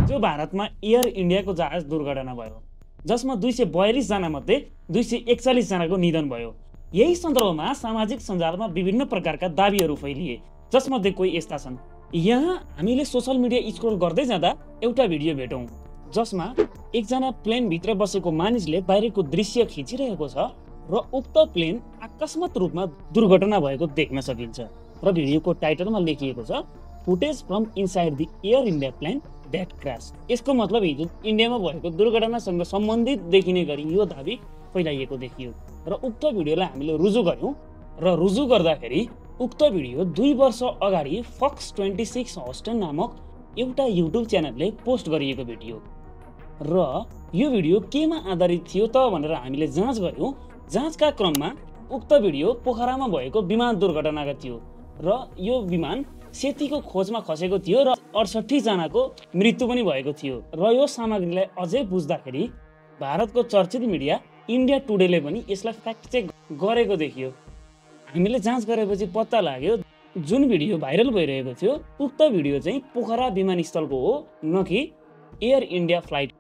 जो भारतमा एयर इन्डियाको जहाज दुर्घटना भयो, जसमा 242 जना मध्ये 241 जनाको निधन भयो। यही सन्दर्भमा सामाजिक सञ्जालमा विभिन्न प्रकारका दाबीहरू फैलिए, जसमध्ये कोही यस्ता छन्। यहाँ हामीले सोशल मिडिया स्क्रोल गर्दै जाँदा एउटा भिडियो भेटौँ जसमा एकजना प्लेन भित्र बसेको मानिसले बाहिरको दृश्य खिचिरहेको छ र उक्त प्लेन अकस्मात रूपमा दुर्घटना भएको देख्न सकिन्छ र भिडियोको टाइटलमा लेखिएको छ footage from inside the Air India plane that crash. यसको मतलब हिजो इन्डियामा भएको दुर्घटनासँग सम्बन्धित देखिने गरी यो दाबी फैलाइएको देखियो र उक्त भिडियोलाई हामीले रुजु गर्यौं र रुजु गर्दाखेरि उक्त भिडियो 2 वर्ष अगाडि फक्स 26 होस्टन नामक एउटा युट्युब च्यानलले पोस्ट गरिएको भिडियो र यो भिडियो केमा आधारित थियो त भनेर हामीले जाँच गर्यौं। जाँचका क्रममा उक्त भिडियो पोखरामा भएको विमान दुर्घटनाको थियो र यो विमान सेतीको खोजमा खसेको थियो र 68 जनाको मृत्यु पनि भएको थियो र यो सामग्रीलाई अझै बुझ्दाखेरि भारतको चर्चित मिडिया इन्डिया टुडेले पनि यसलाई फ्याक्ट चेक गरेको देखियो। हामीले जाँच गरेपछि पत्ता लाग्यो जुन भिडियो भाइरल भइरहेको थियो उक्त भिडियो चाहिँ पोखरा विमानस्थलको हो, न कि एयर इन्डिया फ्लाइट